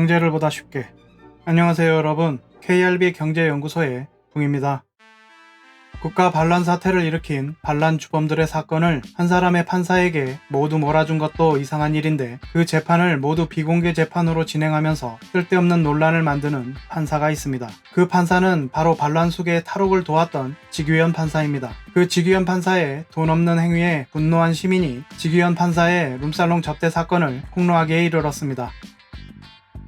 경제를 보다 쉽게. 안녕하세요 여러분, KRB 경제연구소의 붕입니다. 국가 반란 사태를 일으킨 반란 주범들의 사건을 한 사람의 판사에게 모두 몰아준 것도 이상한 일인데, 그 재판을 모두 비공개 재판으로 진행하면서 쓸데없는 논란을 만드는 판사가 있습니다. 그 판사는 바로 반란 수계의 탈옥을 도왔던 직위원 판사입니다. 그 직위원 판사의 돈 없는 행위에 분노한 시민이 직위원 판사의 룸살롱 접대 사건을 폭로하기에 이르렀습니다.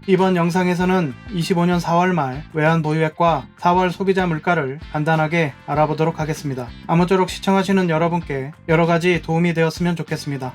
이번 영상에서는 25년 4월 말 외환 보유액과 4월 소비자 물가를 간단하게 알아보도록 하겠습니다. 아무쪼록 시청하시는 여러분께 여러가지 도움이 되었으면 좋겠습니다.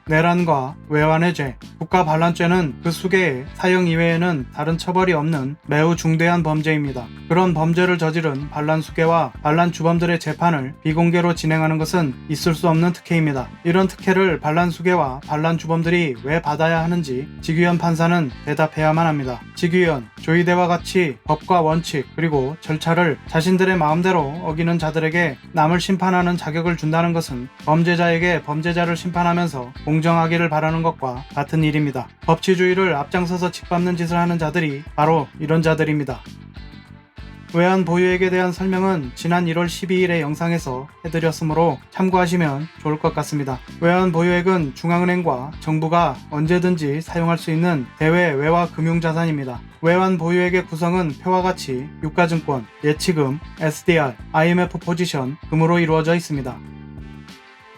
내란과 외환의 죄. 국가 반란죄는 그 수계에 사형 이외에는 다른 처벌이 없는 매우 중대한 범죄입니다. 그런 범죄를 저지른 반란 수계와 반란 주범들의 재판을 비공개로 진행하는 것은 있을 수 없는 특혜입니다. 이런 특혜를 반란 수계와 반란 주범들이 왜 받아야 하는지 직위원 판사는 대답해야만 합니다. 직위원, 조이대와 같이 법과 원칙 그리고 절차를 자신들의 마음대로 어기는 자들에게 남을 심판하는 자격을 준다는 것은 범죄자에게 범죄자를 심판하면서 공정하기를 바라는 것과 같은 일입니다. 법치주의를 앞장서서 짓밟는 짓을 하는 자들이 바로 이런 자들입니다. 외환 보유액에 대한 설명은 지난 1월 12일의 영상에서 해드렸으므로 참고하시면 좋을 것 같습니다. 외환 보유액은 중앙은행과 정부가 언제든지 사용할 수 있는 대외 외화 금융자산입니다. 외환 보유액의 구성은 표와 같이 유가증권, 예치금, SDR, IMF 포지션, 금으로 이루어져 있습니다.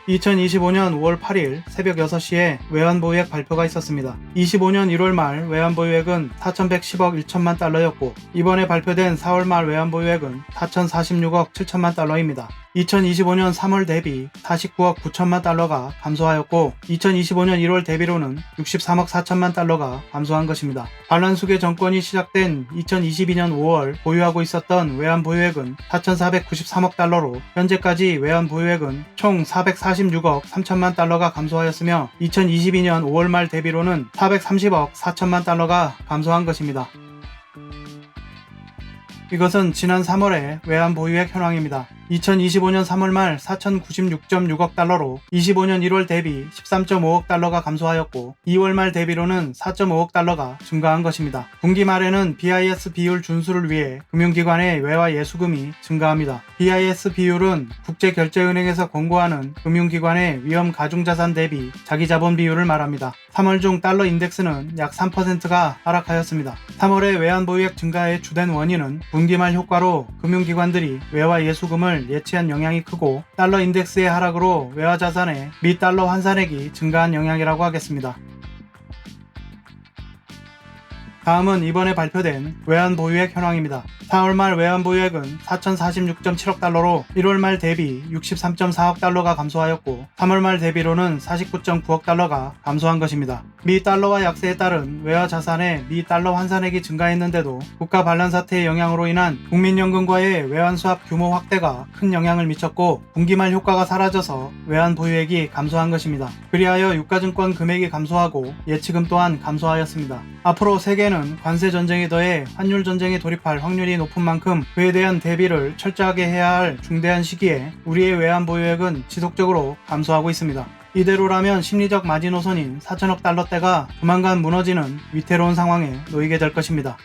2025년 5월 8일 새벽 6시에 외환보유액 발표가 있었습니다. 25년 1월 말 외환보유액은 4,110억 1천만 달러였고, 이번에 발표된 4월 말 외환보유액은 4,046억 7천만 달러입니다. 2025년 3월 대비 49억 9천만 달러가 감소하였고, 2025년 1월 대비로는 63억 4천만 달러가 감소한 것입니다. 반란 수계 정권이 시작된 2022년 5월 보유하고 있었던 외환 보유액은 4,493억 달러로 현재까지 외환 보유액은 총 446억 3천만 달러가 감소하였으며, 2022년 5월 말 대비로는 430억 4천만 달러가 감소한 것입니다. 이것은 지난 3월의 외환 보유액 현황입니다. 2025년 3월 말 4,096.6억 달러로 25년 1월 대비 13.5억 달러가 감소하였고, 2월 말 대비로는 4.5억 달러가 증가한 것입니다. 분기 말에는 BIS 비율 준수를 위해 금융기관의 외화 예수금이 증가합니다. BIS 비율은 국제결제은행에서 권고하는 금융기관의 위험 가중자산 대비 자기자본 비율을 말합니다. 3월 중 달러 인덱스는 약 3%가 하락하였습니다. 3월의 외환 보유액 증가의 주된 원인은 분기 말 효과로 금융기관들이 외화 예수금을 예치한 영향이 크고, 달러 인덱스의 하락으로 외화 자산의 미 달러 환산액이 증가한 영향이라고 하겠습니다. 다음은 이번에 발표된 외환 보유액 현황입니다. 4월 말 외환 보유액은 4,046.7억 달러로 1월 말 대비 63.4억 달러가 감소하였고, 3월 말 대비로는 49.9억 달러가 감소한 것입니다. 미 달러화 약세에 따른 외화 자산의 미 달러 환산액이 증가했는데도 국가 반란 사태의 영향으로 인한 국민연금과의 외환 수합 규모 확대가 큰 영향을 미쳤고, 분기 말 효과가 사라져서 외환 보유액이 감소한 것입니다. 그리하여 유가증권 금액이 감소하고 예치금 또한 감소하였습니다. 앞으로 세계는 관세 전쟁에 더해 환율 전쟁에 돌입할 확률이 높은 만큼 그에 대한 대비를 철저하게 해야 할 중대한 시기에 우리의 외환 보유액은 지속적으로 감소하고 있습니다. 이대로라면 심리적 마지노선인 4천억 달러대가 조만간 무너지는 위태로운 상황에 놓이게 될 것입니다.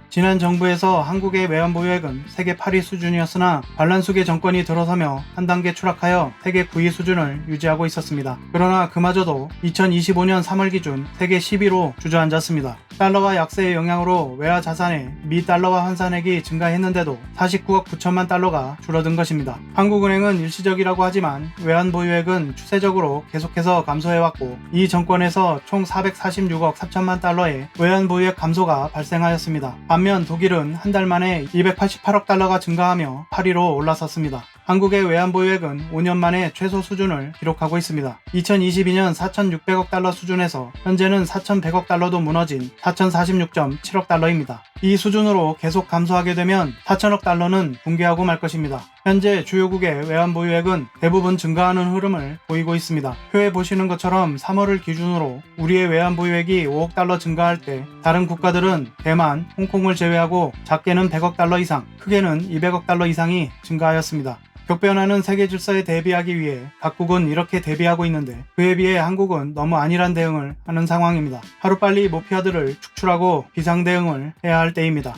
지난 정부에서 한국의 외환 보유액은 세계 8위 수준이었으나 반란 수계 정권이 들어서며 한 단계 추락하여 세계 9위 수준을 유지하고 있었습니다. 그러나 그마저도 2025년 3월 기준 세계 10위로 주저앉았습니다. 달러화 약세의 영향으로 외화 자산의 미 달러화 환산액이 증가했는데도 49억 9천만 달러가 줄어든 것입니다. 한국은행은 일시적이라고 하지만 외환 보유액은 추세적으로 계속해서 감소해왔고, 이 정권에서 총 446억 3천만 달러의 외환 보유액 감소가 발생하였습니다. 반면 독일은 한 달 만에 288억 달러가 증가하며 8위로 올라섰습니다. 한국의 외환 보유액은 5년 만에 최소 수준을 기록하고 있습니다. 2022년 4,600억 달러 수준에서 현재는 4,100억 달러도 무너진 4,046.7억 달러입니다. 이 수준으로 계속 감소하게 되면 4천억 달러는 붕괴하고 말 것입니다. 현재 주요국의 외환보유액은 대부분 증가하는 흐름을 보이고 있습니다. 표에 보시는 것처럼 3월을 기준으로 우리의 외환보유액이 5억 달러 증가할 때 다른 국가들은 대만, 홍콩을 제외하고 작게는 100억 달러 이상, 크게는 200억 달러 이상이 증가하였습니다. 격변하는 세계 질서에 대비하기 위해 각국은 이렇게 대비하고 있는데 그에 비해 한국은 너무 안일한 대응을 하는 상황입니다. 하루빨리 모피아들을 축출하고 비상 대응을 해야 할 때입니다.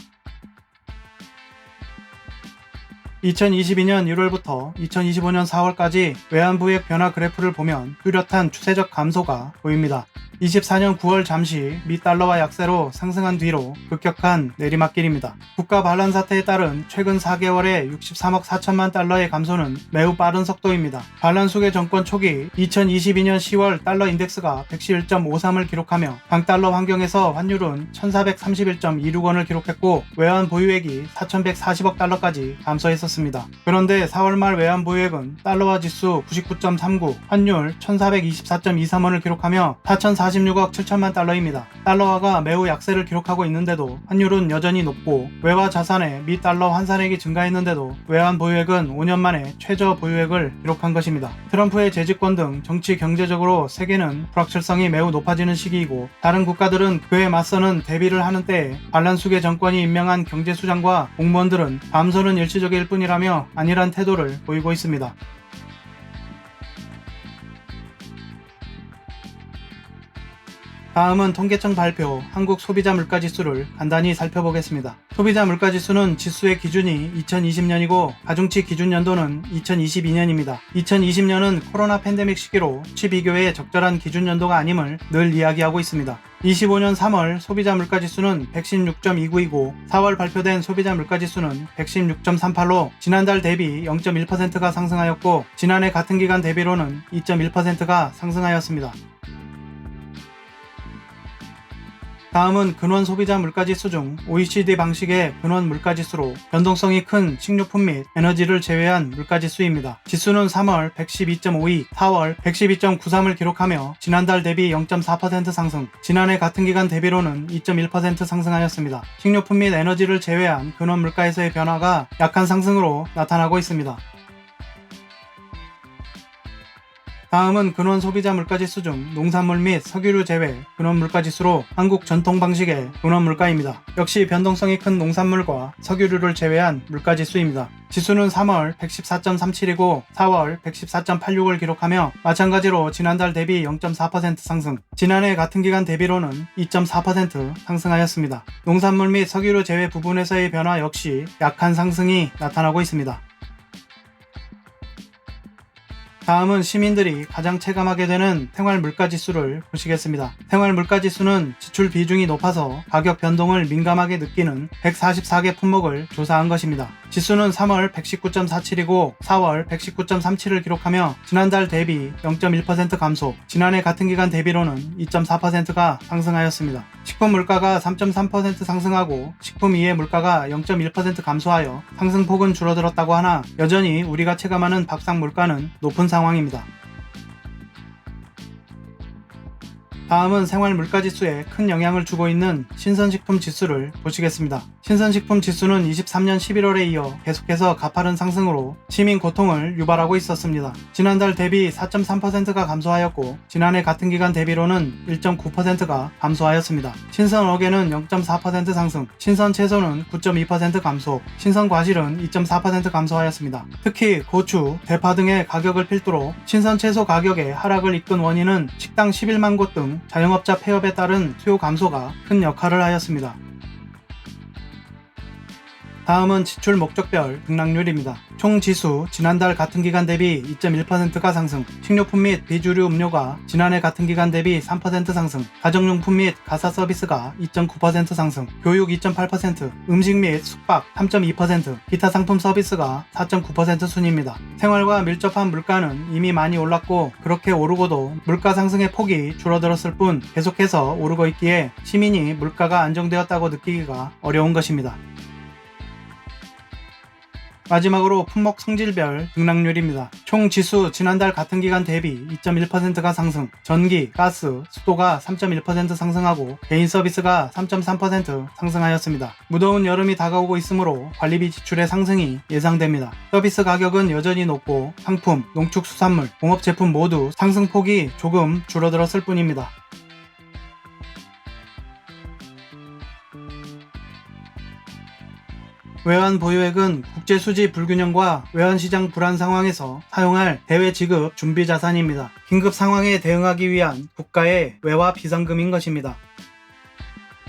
2022년 1월부터 2025년 4월까지 외환보유액 변화 그래프를 보면 뚜렷한 추세적 감소가 보입니다. 24년 9월 잠시 미 달러와 약세로 상승한 뒤로 급격한 내리막길입니다. 국가 반란 사태에 따른 최근 4개월의 63억 4천만 달러의 감소는 매우 빠른 속도입니다. 반란 수계 정권 초기 2022년 10월 달러 인덱스가 111.53을 기록하며 강달러 환경에서 환율은 1431.26원을 기록했고 외환 보유액이 4140억 달러까지 감소했었습니다. 그런데 4월 말 외환 보유액은 달러화 지수 99.39, 환율 1424.23원을 기록하며 46억 7천만 달러입니다. 달러화가 매우 약세를 기록하고 있는데도 환율은 여전히 높고 외화 자산의 미 달러 환산액이 증가했는데도 외환 보유액은 5년 만에 최저 보유액을 기록한 것입니다. 트럼프의 재집권 등 정치 경제적으로 세계는 불확실성이 매우 높아지는 시기이고 다른 국가들은 그에 맞서는 대비를 하는 때에 반란 수계 정권이 임명한 경제수장과 공무원들은 감소는 일시적일 뿐이라며 안일한 태도를 보이고 있습니다. 다음은 통계청 발표 한국 소비자 물가지수를 간단히 살펴보겠습니다. 소비자 물가지수는 지수의 기준이 2020년이고 가중치 기준 연도는 2022년입니다. 2020년은 코로나 팬데믹 시기로 취비교의 적절한 기준 연도가 아님을 늘 이야기하고 있습니다. 25년 3월 소비자 물가지수는 116.29이고 4월 발표된 소비자 물가지수는 116.38로 지난달 대비 0.1%가 상승하였고 지난해 같은 기간 대비로는 2.1%가 상승하였습니다. 다음은 근원 소비자 물가지수 중 OECD 방식의 근원 물가지수로 변동성이 큰 식료품 및 에너지를 제외한 물가지수입니다. 지수는 3월 112.52, 4월 112.93을 기록하며 지난달 대비 0.4% 상승, 지난해 같은 기간 대비로는 2.1% 상승하였습니다. 식료품 및 에너지를 제외한 근원 물가에서의 변화가 약한 상승으로 나타나고 있습니다. 다음은 근원 소비자 물가지수 중 농산물 및 석유류 제외 근원 물가지수로 한국 전통 방식의 근원 물가입니다. 역시 변동성이 큰 농산물과 석유류를 제외한 물가지수입니다. 지수는 3월 114.37이고 4월 114.86을 기록하며 마찬가지로 지난달 대비 0.4% 상승, 지난해 같은 기간 대비로는 2.4% 상승하였습니다. 농산물 및 석유류 제외 부분에서의 변화 역시 약한 상승이 나타나고 있습니다. 다음은 시민들이 가장 체감하게 되는 생활 물가지수를 보시겠습니다. 생활 물가지수는 지출 비중이 높아서 가격 변동을 민감하게 느끼는 144개 품목을 조사한 것입니다. 지수는 3월 119.47이고 4월 119.37을 기록하며 지난달 대비 0.1% 감소, 지난해 같은 기간 대비로는 2.4%가 상승하였습니다. 식품 물가가 3.3% 상승하고 식품 이해 물가가 0.1% 감소하여 상승폭은 줄어들었다고 하나 여전히 우리가 체감하는 밥상 물가는 높은 상황입니다. 다음은 생활 물가지수에 큰 영향을 주고 있는 신선식품 지수를 보시겠습니다. 신선식품 지수는 23년 11월에 이어 계속해서 가파른 상승으로 시민 고통을 유발하고 있었습니다. 지난달 대비 4.3%가 감소하였고 지난해 같은 기간 대비로는 1.9%가 감소하였습니다. 신선 어게는 0.4% 상승, 신선 채소는 9.2% 감소, 신선 과실은 2.4% 감소하였습니다. 특히 고추, 대파 등의 가격을 필두로 신선 채소 가격의 하락을 이끈 원인은 식당 11만 곳 등 자영업자 폐업에 따른 수요 감소가 큰 역할을 하였습니다. 다음은 지출 목적별 등락률입니다. 총 지수 지난달 같은 기간 대비 2.1%가 상승, 식료품 및 비주류 음료가 지난해 같은 기간 대비 3% 상승, 가정용품 및 가사 서비스가 2.9% 상승, 교육 2.8%, 음식 및 숙박 3.2%, 기타 상품 서비스가 4.9% 순입니다. 생활과 밀접한 물가는 이미 많이 올랐고 그렇게 오르고도 물가 상승의 폭이 줄어들었을 뿐 계속해서 오르고 있기에 시민이 물가가 안정되었다고 느끼기가 어려운 것입니다. 마지막으로 품목 성질별 등락률입니다. 총 지수 지난달 같은 기간 대비 2.1%가 상승, 전기, 가스, 수도가 3.1% 상승하고 개인 서비스가 3.3% 상승하였습니다. 무더운 여름이 다가오고 있으므로 관리비 지출의 상승이 예상됩니다. 서비스 가격은 여전히 높고 상품, 농축수산물, 공업제품 모두 상승폭이 조금 줄어들었을 뿐입니다. 외환 보유액은 국제 수지 불균형과 외환시장 불안 상황에서 사용할 대외 지급 준비 자산입니다. 긴급 상황에 대응하기 위한 국가의 외화 비상금인 것입니다.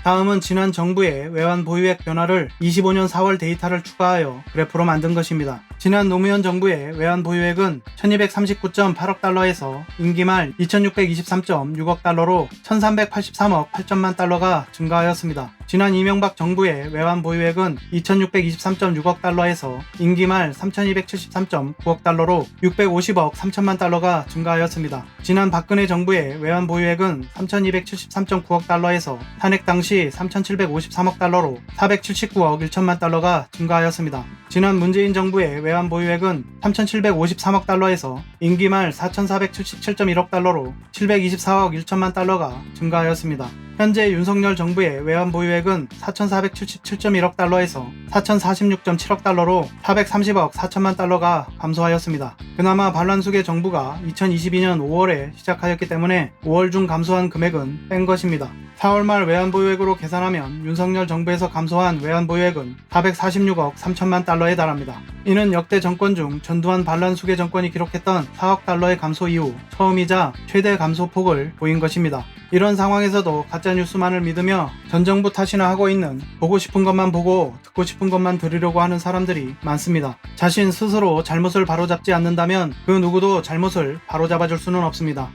다음은 지난 정부의 외환 보유액 변화를 25년 4월 데이터를 추가하여 그래프로 만든 것입니다. 지난 노무현 정부의 외환 보유액은 1239.8억 달러에서 임기 말 2623.6억 달러로 1383억 8천만 달러가 증가하였습니다. 지난 이명박 정부의 외환 보유액은 2623.6억 달러에서 임기 말 3273.9억 달러로 650억 3천만 달러가 증가하였습니다. 지난 박근혜 정부의 외환 보유액은 3273.9억 달러에서 탄핵 당시 3753억 달러로 479억 1천만 달러가 증가하였습니다. 지난 문재인 정부의 외환 보유액은 3753억 달러에서 임기 말 4477.1억 달러로 724억 1천만 달러가 증가하였습니다. 현재 윤석열 정부의 외환 보유액은 4477.1억 달러에서 4046.7억 달러로 430억 4천만 달러가 감소하였습니다. 그나마 반란수계 정부가 2022년 5월에 시작하였기 때문에 5월 중 감소한 금액은 뺀 것입니다. 4월 말 외환 보유액으로 계산하면 윤석열 정부에서 감소한 외환 보유액은 446억 3천만 달러에 달합니다. 이는 역대 정권 중 전두환 반란수계 정권이 기록했던 4억 달러의 감소 이후 처음이자 최대 감소폭을 보인 것입니다. 이런 상황에서도 가짜뉴스만을 믿으며 전 정부 탓이나 하고 있는 보고 싶은 것만 보고 듣고 싶은 것만 들으려고 하는 사람들이 많습니다. 자신 스스로 잘못을 바로잡지 않는다면 그 누구도 잘못을 바로잡아줄 수는 없습니다.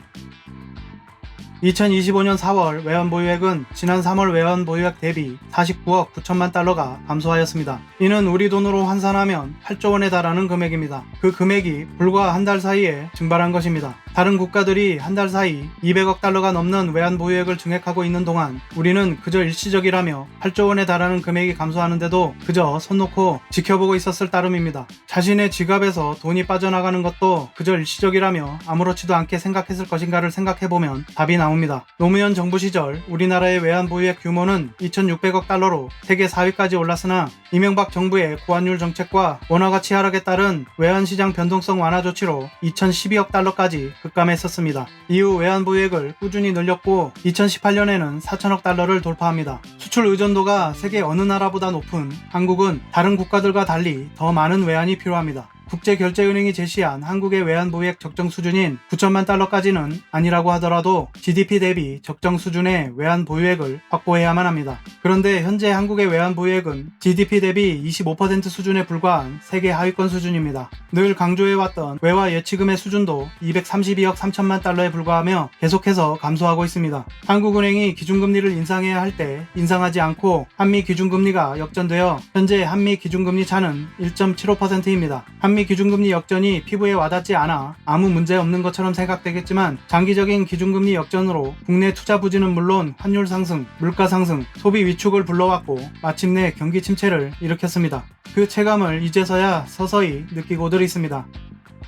2025년 4월 외환 보유액은 지난 3월 외환 보유액 대비 49억 9천만 달러가 감소하였습니다. 이는 우리 돈으로 환산하면 8조 원에 달하는 금액입니다. 그 금액이 불과 한 달 사이에 증발한 것입니다. 다른 국가들이 한 달 사이 200억 달러가 넘는 외환 보유액을 증액하고 있는 동안 우리는 그저 일시적이라며 8조 원에 달하는 금액이 감소하는데도 그저 손 놓고 지켜보고 있었을 따름입니다. 자신의 지갑에서 돈이 빠져나가는 것도 그저 일시적이라며 아무렇지도 않게 생각했을 것인가를 생각해보면 답이 나옵니다. 노무현 정부 시절 우리나라의 외환 보유액 규모는 2,600억 달러로 세계 4위까지 올랐으나 이명박 정부의 고환율 정책과 원화가치 하락에 따른 외환시장 변동성 완화 조치로 2,012억 달러까지 급감했었습니다. 이후 외환 보유액을 꾸준히 늘렸고 2018년에는 4천억 달러를 돌파합니다. 수출 의존도가 세계 어느 나라보다 높은 한국은 다른 국가들과 달리 더 많은 외환이 필요합니다. 국제결제은행이 제시한 한국의 외환 보유액 적정 수준인 9천만 달러까지는 아니라고 하더라도 GDP 대비 적정 수준의 외환 보유액을 확보해야만 합니다. 그런데 현재 한국의 외환 보유액은 GDP 대비 25% 수준에 불과한 세계 하위권 수준입니다. 늘 강조해왔던 외화 예치금의 수준도 232억 3천만 달러에 불과하며 계속해서 감소하고 있습니다. 한국은행이 기준금리를 인상해야 할 때 인상하지 않고 한미 기준금리가 역전되어 현재 한미 기준금리 차는 1.75%입니다. 한미 기준금리 역전이 피부에 와닿지 않아 아무 문제 없는 것처럼 생각되겠지만 장기적인 기준금리 역전으로 국내 투자 부진은 물론 환율 상승, 물가 상승, 소비 위축을 불러왔고 마침내 경기 침체를 일으켰습니다. 그 체감을 이제서야 서서히 느끼고들 있습니다.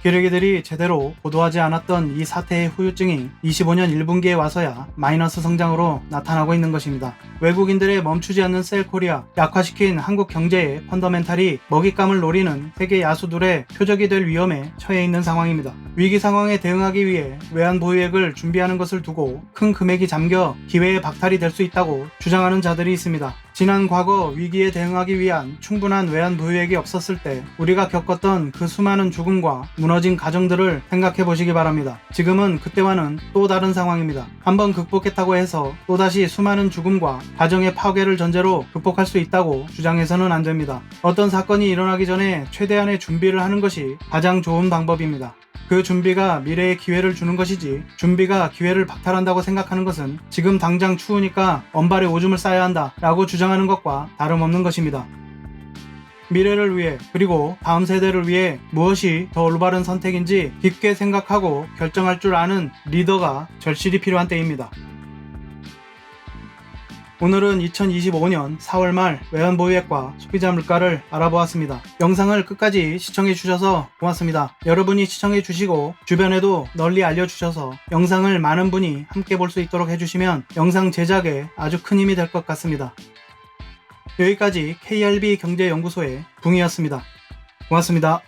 기레기들이 제대로 보도하지 않았던 이 사태의 후유증이 25년 1분기에 와서야 마이너스 성장으로 나타나고 있는 것입니다. 외국인들의 멈추지 않는 셀코리아, 약화시킨 한국 경제의 펀더멘탈이 먹잇감을 노리는 세계 야수들의 표적이 될 위험에 처해 있는 상황입니다. 위기 상황에 대응하기 위해 외환 보유액을 준비하는 것을 두고 큰 금액이 잠겨 기회의 박탈이 될 수 있다고 주장하는 자들이 있습니다. 지난 과거 위기에 대응하기 위한 충분한 외환 보유액이 없었을 때 우리가 겪었던 그 수많은 죽음과 무너진 가정들을 생각해 보시기 바랍니다. 지금은 그때와는 또 다른 상황입니다. 한번 극복했다고 해서 또다시 수많은 죽음과 가정의 파괴를 전제로 극복할 수 있다고 주장해서는 안 됩니다. 어떤 사건이 일어나기 전에 최대한의 준비를 하는 것이 가장 좋은 방법입니다. 그 준비가 미래에 기회를 주는 것이지 준비가 기회를 박탈한다고 생각하는 것은 지금 당장 추우니까 언발에 오줌을 싸야 한다 라고 주장하는 것과 다름없는 것입니다. 미래를 위해 그리고 다음 세대를 위해 무엇이 더 올바른 선택인지 깊게 생각하고 결정할 줄 아는 리더가 절실히 필요한 때입니다. 오늘은 2025년 4월 말 외환보유액과 소비자 물가를 알아보았습니다. 영상을 끝까지 시청해주셔서 고맙습니다. 여러분이 시청해주시고 주변에도 널리 알려주셔서 영상을 많은 분이 함께 볼 수 있도록 해주시면 영상 제작에 아주 큰 힘이 될 것 같습니다. 여기까지 KRB 경제연구소의 붕이었습니다. 고맙습니다.